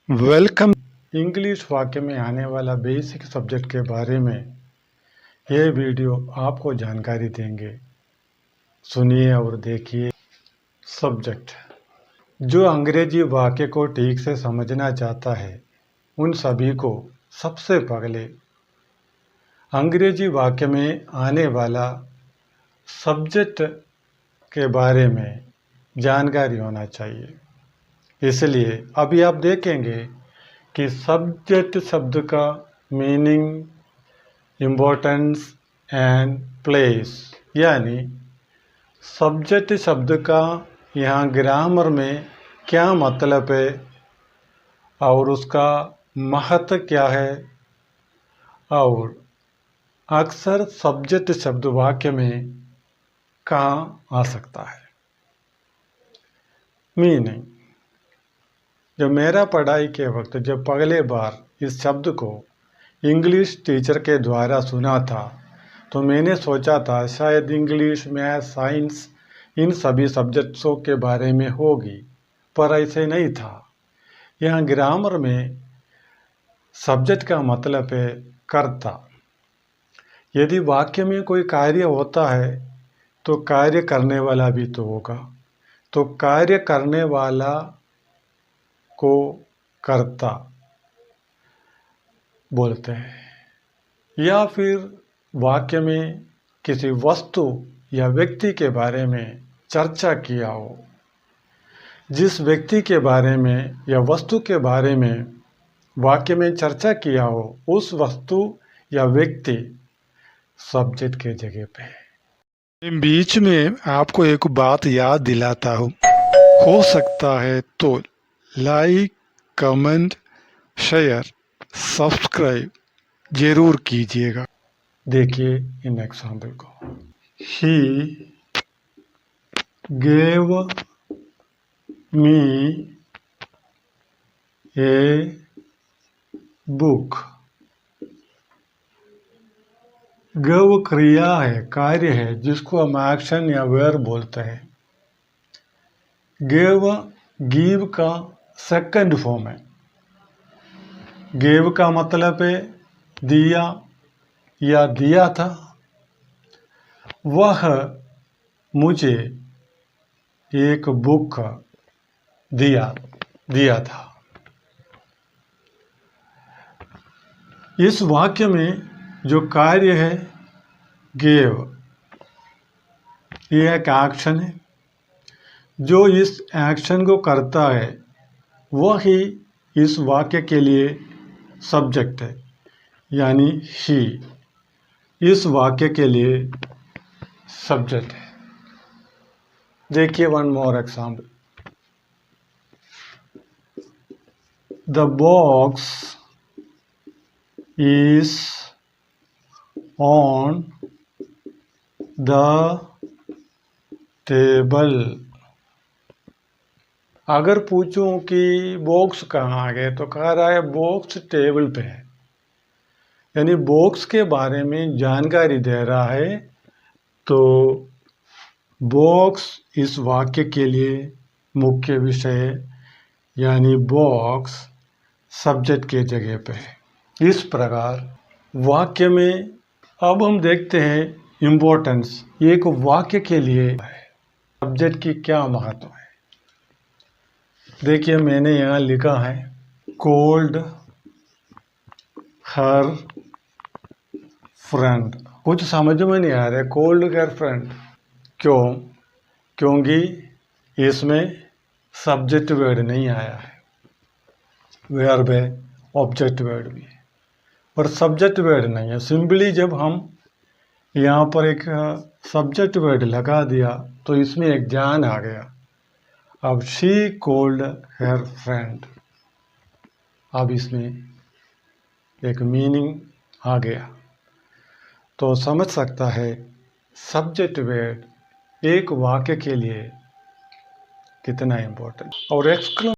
Welcome. English वाक्य में आने वाला बेसिक सब्जेक्ट के बारे में ये वीडियो आपको जानकारी देंगे। सुनिए और देखिए। सब्जेक्ट। जो अंग्रेजी वाक्य को ठीक से समझना चाहता है उन सभी को सबसे पहले अंग्रेजी वाक्य में आने वाला सब्जेक्ट के बारे में जानकारी होना चाहिए। इसलिए अभी आप देखेंगे कि सब्जेक्ट शब्द का मीनिंग, इम्पोर्टेंस एंड प्लेस, यानी सब्जेक्ट शब्द का यहाँ ग्रामर में क्या मतलब है और उसका महत्व क्या है, और अक्सर सब्जेक्ट शब्द वाक्य में कहाँ आ सकता है। मीनिंग। जब मेरा पढ़ाई के वक्त जब पहले बार इस शब्द को इंग्लिश टीचर के द्वारा सुना था तो मैंने सोचा था शायद इंग्लिश, मैथ, साइंस इन सभी सब्जेक्ट्सों के बारे में होगी, पर ऐसे नहीं था। यहाँ ग्रामर में सब्जेक्ट का मतलब है कर्ता। यदि वाक्य में कोई कार्य होता है तो कार्य करने वाला भी तो होगा, तो कार्य करने वाला को कर्ता बोलते हैं। या फिर वाक्य में किसी वस्तु या व्यक्ति के बारे में चर्चा किया हो, जिस व्यक्ति के बारे में या वस्तु के बारे में वाक्य में चर्चा किया हो, उस वस्तु या व्यक्ति सब्जेक्ट के जगह पे है। बीच में आपको एक बात याद दिलाता हूँ, हो सकता है तो लाइक, कमेंट, शेयर, सब्सक्राइब जरूर कीजिएगा। देखिए इन एग्जाम्पल को। He gave me a book. गव क्रिया है, कार्य है, जिसको हम एक्शन या वर्ब बोलते हैं। गेव गिव का सेकंड फॉर्म है। गेव का मतलब है दिया या दिया था। वह मुझे एक बुक दिया था। इस वाक्य में जो कार्य है गेव, यह एक एक्शन है। जो इस एक्शन को करता है वह ही इस वाक्य के लिए सब्जेक्ट है, यानी ही इस वाक्य के लिए सब्जेक्ट है। देखिए one more example. The box is on the table. अगर पूछूं कि बॉक्स कहाँ आ गए तो कह रहा है बॉक्स टेबल पे है, यानी बॉक्स के बारे में जानकारी दे रहा है। तो बॉक्स इस वाक्य के लिए मुख्य विषय है, यानी बॉक्स सब्जेक्ट के जगह पे है। इस प्रकार वाक्य में अब हम देखते हैं इम्पोर्टेंस। एक वाक्य के लिए सब्जेक्ट की क्या महत्व है। देखिए मैंने यहाँ लिखा है कोल्ड हर फ्रेंड। कुछ समझ में नहीं आ रहा है कोल्ड हर फ्रेंड क्यों? क्योंकि इसमें सब्जेक्ट वर्ड नहीं आया है। वर्ब है, ऑब्जेक्ट वर्ड भी है, और सब्जेक्ट वर्ड नहीं है। सिंपली जब हम यहाँ पर एक सब्जेक्ट वर्ड लगा दिया तो इसमें एक जान आ गया। अब शी कोल्ड हर फ्रेंड, अब इसमें एक मीनिंग आ गया। तो समझ सकता है सब्जेक्ट वर्ड एक वाक्य के लिए कितना इम्पोर्टेंट। और